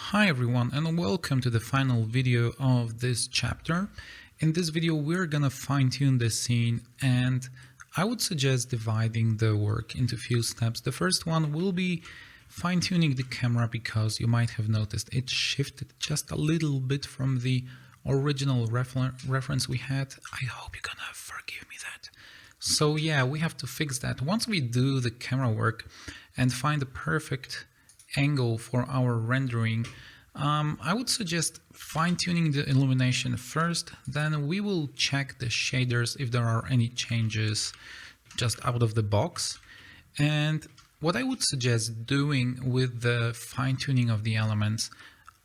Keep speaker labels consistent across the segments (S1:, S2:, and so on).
S1: Hi everyone, and welcome to the final video of this chapter. In this video we're gonna fine-tune the scene, and I would suggest dividing the work into a few steps. The first one will be fine-tuning the camera, because you might have noticed it shifted just a little bit from the original reference we had. I hope you're gonna forgive me that. So yeah, we have to fix that. Once we do the camera work and find the perfect angle for our rendering, I would suggest fine-tuning the illumination first. Then we will check the shaders if there are any changes just out of the box. And what I would suggest doing with the fine-tuning of the elements,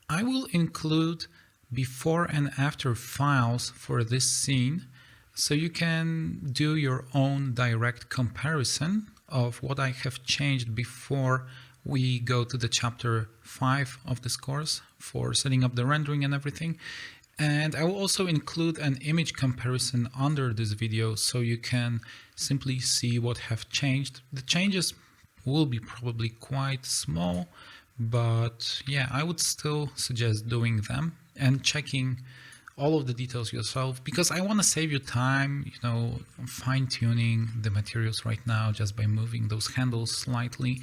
S1: I will include before and after files for this scene, so you can do your own direct comparison of what I have changed before we go to the chapter 5 of this course for setting up the rendering and everything. And I will also include an image comparison under this video, so you can simply see what have changed. The changes will be probably quite small, but yeah, I would still suggest doing them and checking all of the details yourself, because I want to save you time, fine-tuning the materials right now just by moving those handles slightly.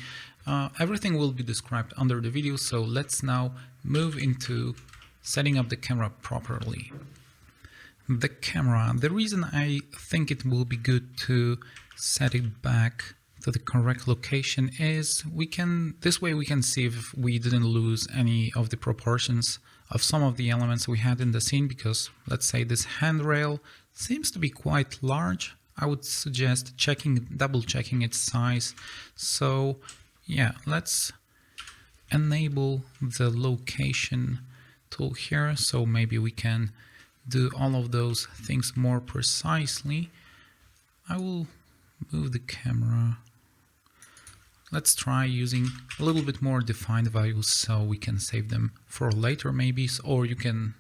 S1: Everything will be described under the video, so let's now move into setting up the camera properly. The camera, the reason I think it will be good to set it back to the correct location is this way we can see if we didn't lose any of the proportions of some of the elements we had in the scene, because let's say this handrail seems to be quite large. I would suggest double checking its size. So yeah, let's enable the location tool here, so maybe we can do all of those things more precisely. I will move the camera. Let's try using a little bit more defined values so we can save them for later maybe, or you can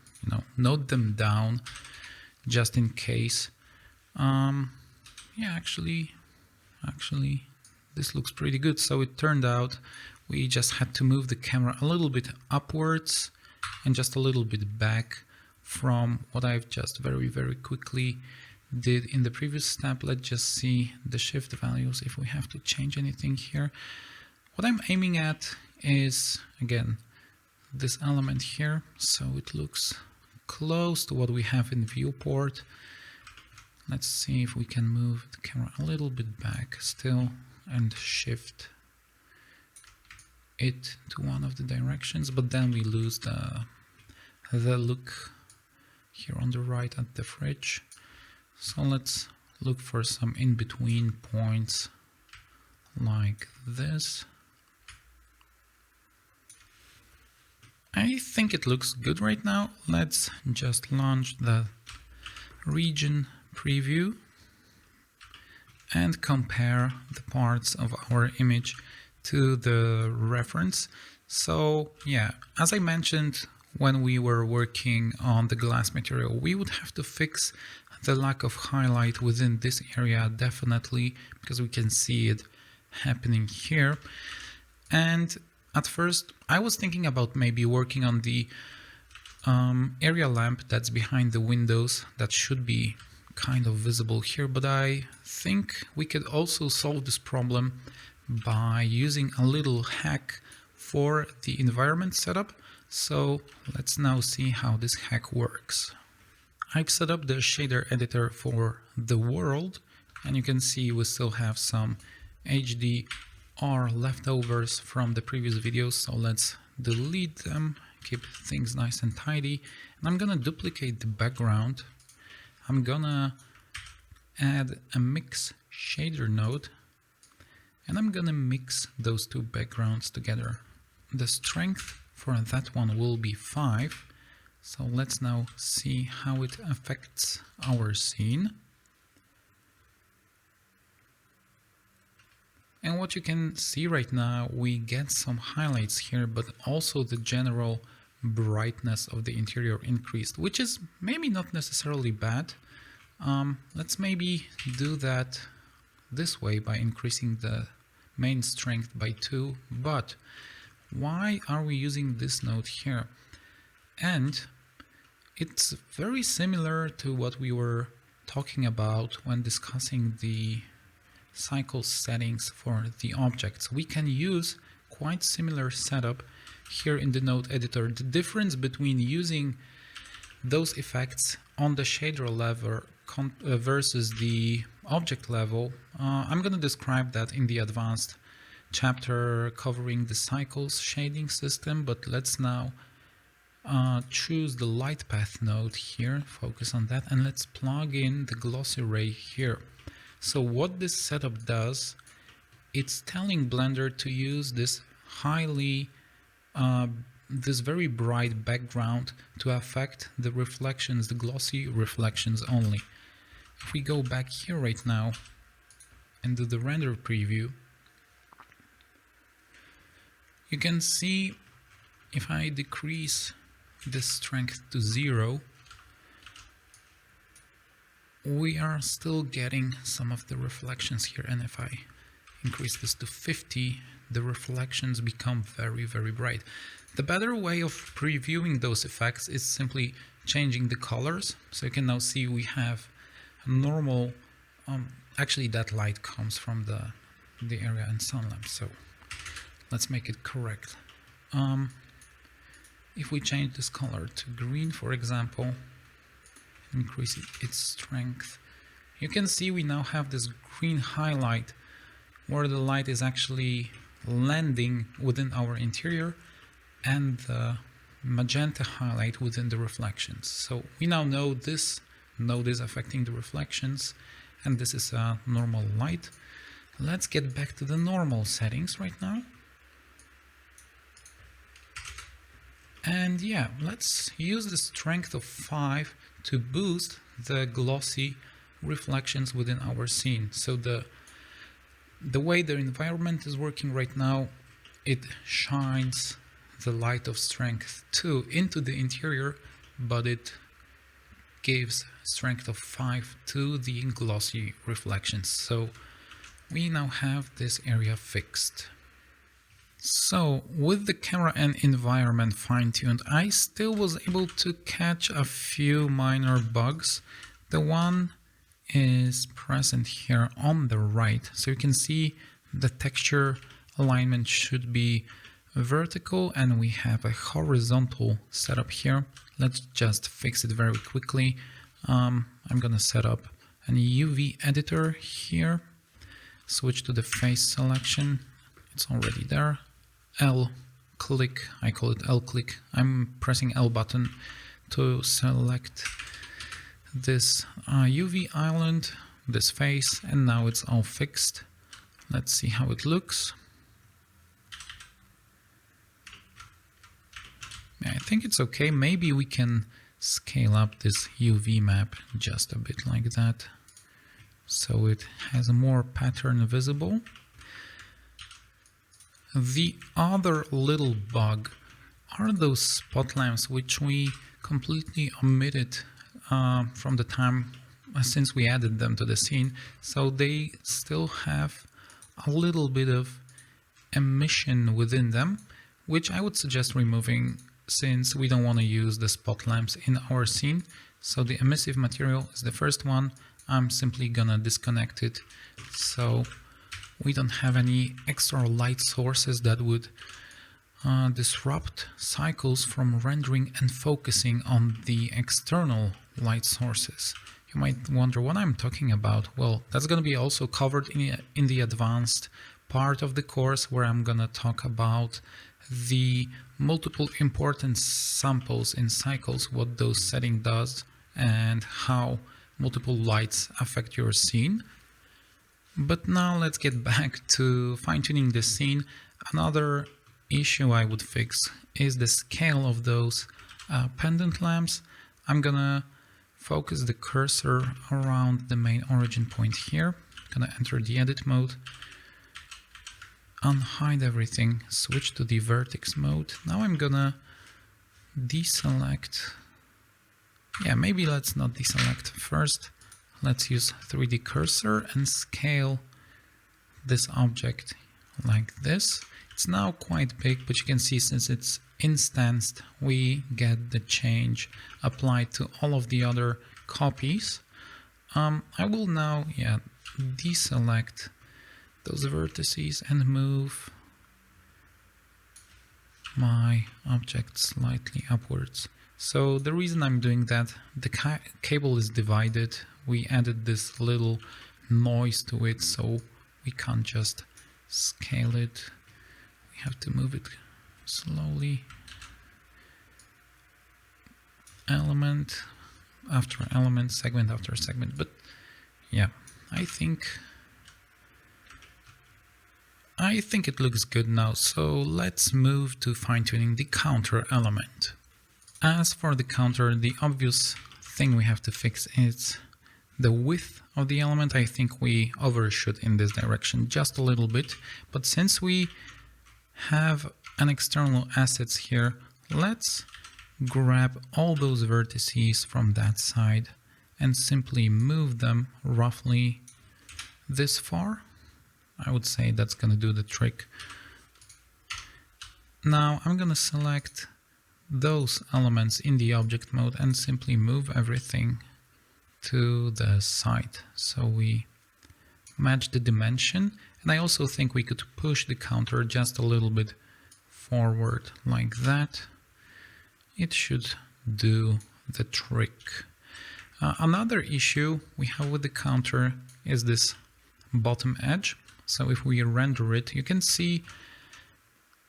S1: note them down just in case. Yeah, actually this looks pretty good. So it turned out we just had to move the camera a little bit upwards and just a little bit back from what I've just very quickly did in the previous step. Let's just see the shift values if we have to change anything here. What I'm aiming at is, again, this element here, so it looks close to what we have in viewport. Let's see if we can move the camera a little bit back still and shift it to one of the directions, but then we lose the look here on the right at the fridge. So let's look for some in-between points like this. I think it looks good right now. Let's just launch the region preview and compare the parts of our image to the reference. So yeah, as I mentioned, when we were working on the glass material, we would have to fix the lack of highlight within this area, definitely, because we can see it happening here. And at first I was thinking about maybe working on the area lamp that's behind the windows that should be kind of visible here, but I think we could also solve this problem by using a little hack for the environment setup. So let's now see how this hack works. I've set up the shader editor for the world, and you can see we still have some HDR leftovers from the previous videos, so let's delete them, keep things nice and tidy. And I'm gonna duplicate the background. I'm gonna add a mix shader node, and I'm gonna mix those two backgrounds together. The strength for that one will be 5. So let's now see how it affects our scene. And what you can see right now, we get some highlights here, but also the general brightness of the interior increased, which is maybe not necessarily bad. Let's maybe do that this way by increasing the main strength by 2, but why are we using this node here? And it's very similar to what we were talking about when discussing the cycle settings for the objects. We can use quite similar setup here in the node editor. The difference between using those effects on the shader level versus the object level, I'm going to describe that in the advanced chapter covering the cycles shading system, but let's now choose the light path node here, focus on that, and let's plug in the glossy ray here. So what this setup does, it's telling Blender to use this this very bright background to affect the reflections, the glossy reflections only. If we go back here right now and do the render preview, you can see if I decrease the strength to 0, we are still getting some of the reflections here, and if I increase this to 50, the reflections become very, very bright. The better way of previewing those effects is simply changing the colors. So you can now see we have a normal, actually that light comes from the area and sun lamp, so let's make it correct. If we change this color to green, for example, increase its strength, you can see we now have this green highlight where the light is actually landing within our interior and the magenta highlight within the reflections. So we now know this node is affecting the reflections and this is a normal light. Let's get back to the normal settings right now. And yeah, let's use the strength of 5 to boost the glossy reflections within our scene. So the way the environment is working right now, it shines the light of strength 2 into the interior, but it gives strength of 5 to the glossy reflections. So we now have this area fixed. So with the camera and environment fine-tuned, I still was able to catch a few minor bugs. The one is present here on the right. So you can see the texture alignment should be vertical and we have a horizontal setup here. Let's just fix it very quickly. I'm gonna set up an UV editor here, switch to the face selection. It's already there. L click, I call it L click. I'm pressing L button to select this UV island, this face, and now it's all fixed. Let's see how it looks. I think it's okay. Maybe we can scale up this UV map just a bit like that, so it has more pattern visible. The other little bug are those spot lamps, which we completely omitted from the time since we added them to the scene. So they still have a little bit of emission within them, which I would suggest removing since we don't want to use the spot lamps in our scene. So the emissive material is the first one. I'm simply gonna disconnect it so we don't have any extra light sources that would disrupt cycles from rendering and focusing on the external light sources. You might wonder what I'm talking about. Well, that's going to be also covered in the advanced part of the course, where I'm going to talk about the multiple importance samples in cycles, what those setting does, and how multiple lights affect your scene. But now let's get back to fine-tuning the scene. Another issue I would fix is the scale of those pendant lamps. I'm gonna focus the cursor around the main origin point here. I'm gonna enter the edit mode, unhide everything, switch to the vertex mode. Now I'm gonna deselect. Yeah, maybe let's not deselect first. Let's use 3D cursor and scale this object like this. It's now quite big, but you can see since it's instanced, we get the change applied to all of the other copies. I will now, deselect those vertices and move my object slightly upwards. So the reason I'm doing that, the cable is divided. We added this little noise to it, so we can't just scale it. We have to move it slowly, element after element, segment after segment. But yeah, I think it looks good now. So let's move to fine-tuning the counter element. As for the counter, the obvious thing we have to fix is the width of the element. I think we overshoot in this direction just a little bit, but since we have an external assets here, let's grab all those vertices from that side and simply move them roughly this far. I would say that's going to do the trick. Now I'm going to select those elements in the object mode and simply move everything to the side so we match the dimension. And I also think we could push the counter just a little bit forward like that. It should do the trick. Another issue we have with the counter is this bottom edge. So if we render it, you can see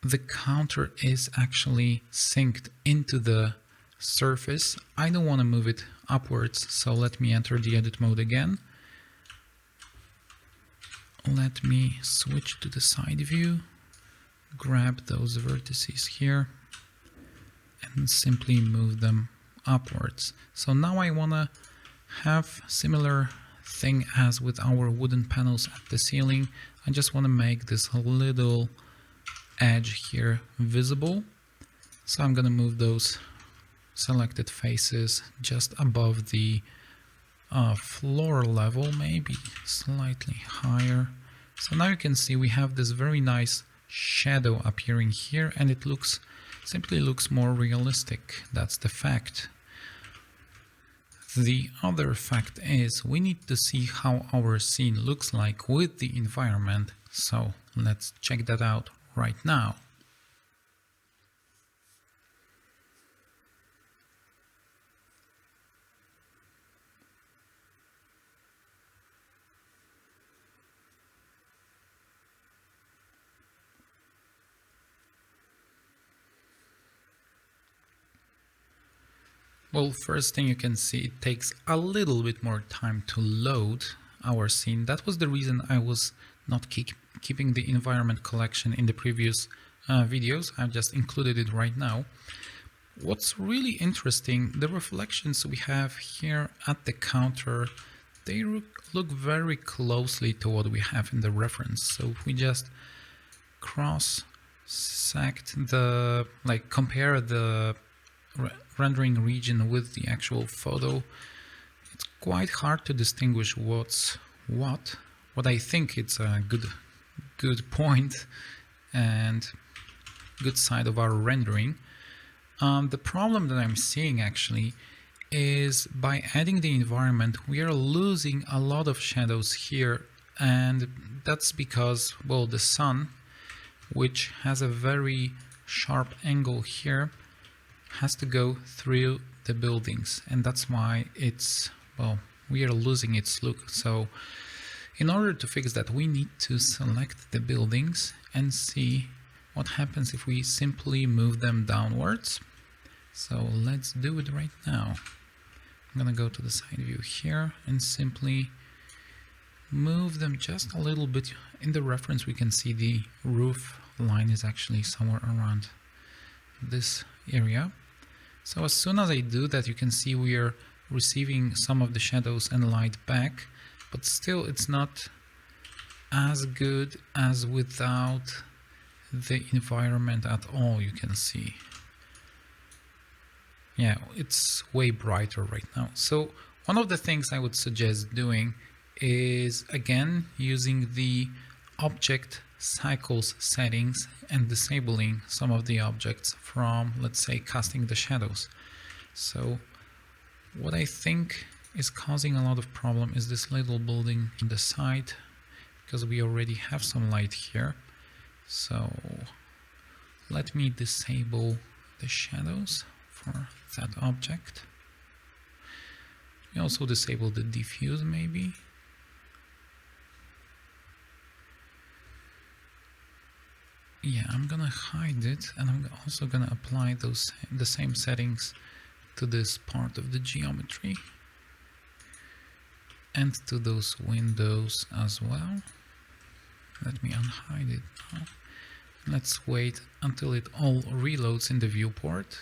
S1: the counter is actually synced into the surface. I don't want to move it upwards, so let me enter the edit mode again. Let me switch to the side view, grab those vertices here and simply move them upwards. So now I want to have similar thing as with our wooden panels at the ceiling. I just want to make this little edge here visible. So I'm going to move those selected faces just above the floor level, maybe slightly higher. So now you can see we have this very nice shadow appearing here, and it simply looks more realistic. That's the fact. The other fact is we need to see how our scene looks like with the environment. So let's check that out right now. Well, first thing you can see, it takes a little bit more time to load our scene. That was the reason I was not keeping the environment collection in the previous videos. I've just included it right now. What's really interesting, the reflections we have here at the counter, they look very closely to what we have in the reference. So if we just cross-sect compare the rendering region with the actual photo, it's quite hard to distinguish what's what. What I think it's a good point and good side of our rendering. The problem that I'm seeing actually is by adding the environment, we are losing a lot of shadows here, and that's because, well, the sun, which has a very sharp angle here, has to go through the buildings, and that's why it's, well, we are losing its look. So in order to fix that, we need to select the buildings and see what happens if we simply move them downwards. So let's do it right now. I'm gonna go to the side view here and simply move them just a little bit. In the reference we can see the roof line is actually somewhere around this area. So as soon as I do that, you can see we are receiving some of the shadows and light back, but still it's not as good as without the environment at all. You can see, yeah, it's way brighter right now. So one of the things I would suggest doing is, again, using the object cycles settings and disabling some of the objects from, let's say, casting the shadows. So what I think is causing a lot of problem is this little building in the side, because we already have some light here. So let me disable the shadows for that object. We also disable the diffuse maybe. Yeah, I'm gonna hide it, and I'm also gonna apply the same settings to this part of the geometry and to those windows as well. Let me unhide it now. Let's wait until it all reloads in the viewport.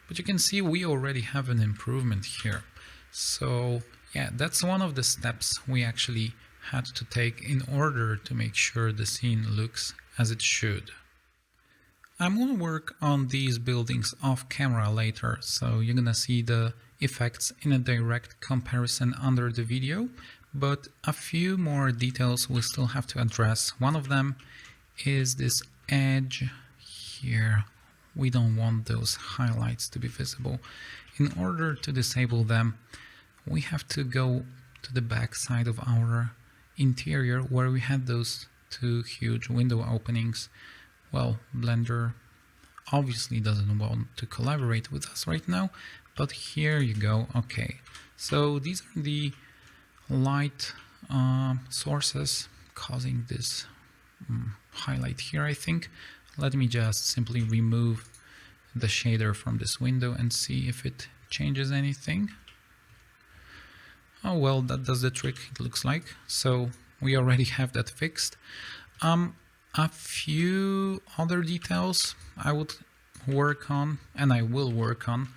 S1: But you can see we already have an improvement here. So yeah, that's one of the steps we actually had to take in order to make sure the scene looks as it should. I'm going to work on these buildings off camera later, so you're going to see the effects in a direct comparison under the video, but a few more details we still have to address. One of them is this edge here. We don't want those highlights to be visible. In order to disable them, we have to go to the back side of our interior where we had those two huge window openings. Well, Blender obviously doesn't want to collaborate with us right now, but here you go. Okay, so these are the light sources causing this highlight here, I think. Let me just simply remove the shader from this window and see if it changes anything. Oh well, that does the trick, it looks like. So we already have that fixed. A few other details I would work on, and I will work on,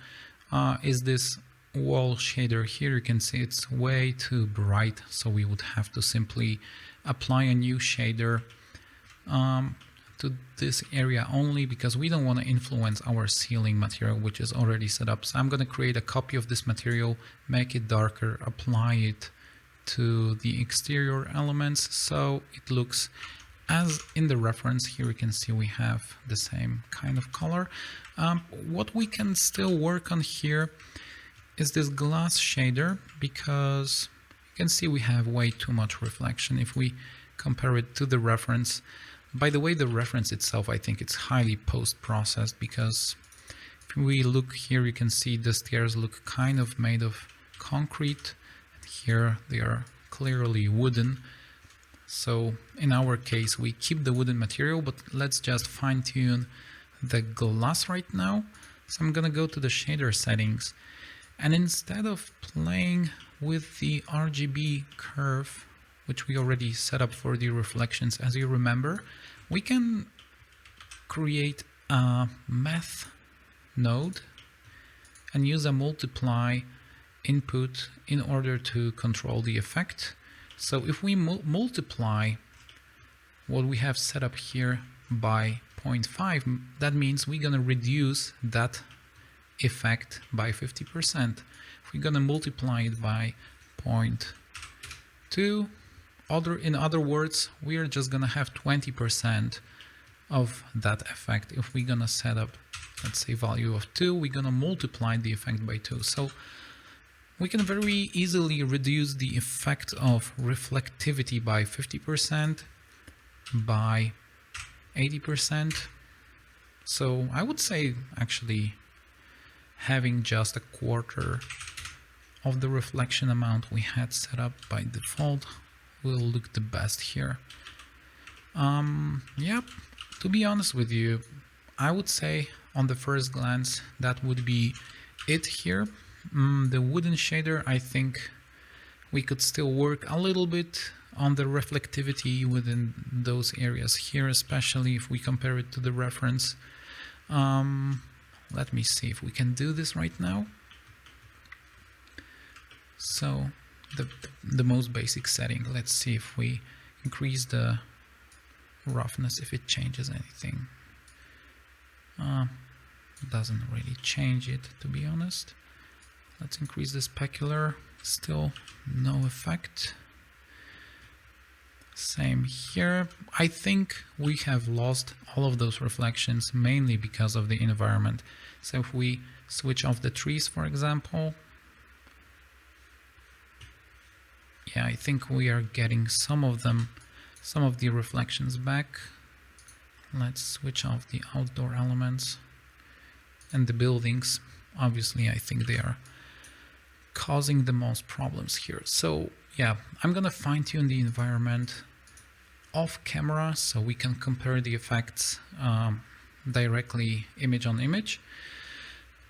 S1: is this wall shader here. You can see it's way too bright, so we would have to simply apply a new shader to this area only, because we don't want to influence our ceiling material, which is already set up. So I'm going to create a copy of this material, make it darker, apply it to the exterior elements so it looks as in the reference. Here you can see we have the same kind of color. What we can still work on here is this glass shader, because you can see we have way too much reflection if we compare it to the reference. By the way, the reference itself, I think it's highly post-processed, because if we look here, you can see the stairs look kind of made of concrete. Here they are clearly wooden. So in our case, we keep the wooden material, but let's just fine-tune the glass right now. So I'm gonna go to the shader settings, and instead of playing with the RGB curve, which we already set up for the reflections, as you remember, we can create a math node and use a multiply input in order to control the effect. So if we multiply what we have set up here by 0.5, that means we're going to reduce that effect by 50%. If we're going to multiply it by 0.2, in other words, we are just going to have 20% of that effect. If we're going to set up, let's say, value of 2, we're going to multiply the effect by 2. So we can very easily reduce the effect of reflectivity by 50%, by 80%. So I would say actually having just a quarter of the reflection amount we had set up by default will look the best here. Yep, to be honest with you, I would say on the first glance that would be it here. The wooden shader, I think we could still work a little bit on the reflectivity within those areas here, especially if we compare it to the reference. Let me see if we can do this right now. So the most basic setting, let's see if we increase the roughness, if it changes anything. Doesn't really change it, to be honest. Let's increase the specular. Still no effect. Same here. I think we have lost all of those reflections mainly because of the environment. So if we switch off the trees, for example, yeah, I think we are getting some of the reflections back. Let's switch off the outdoor elements and the buildings. Obviously, I think they are causing the most problems here. So yeah, I'm gonna fine tune the environment off camera so we can compare the effects directly image on image.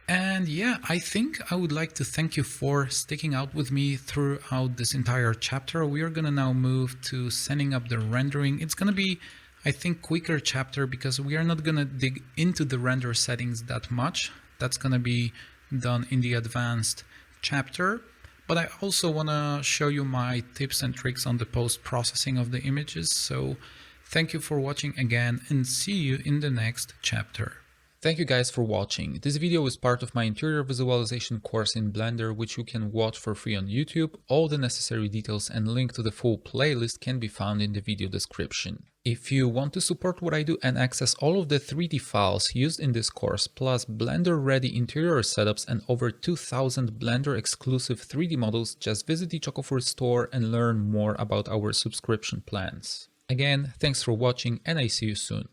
S1: And yeah, I think I would like to thank you for sticking out with me throughout this entire chapter. We are gonna now move to setting up the rendering. It's gonna be, I think, quicker chapter because we are not gonna dig into the render settings that much. That's gonna be done in the advanced chapter. But I also want to show you my tips and tricks on the post-processing of the images. So thank you for watching again and see you in the next chapter. Thank you guys for watching. This video is part of my interior visualization course in Blender, which you can watch for free on YouTube. All the necessary details and link to the full playlist can be found in the video description. If you want to support what I do and access all of the 3D files used in this course, plus Blender-ready interior setups and over 2,000 Blender-exclusive 3D models, just visit the chocofur store and learn more about our subscription plans. Again, thanks for watching and I see you soon.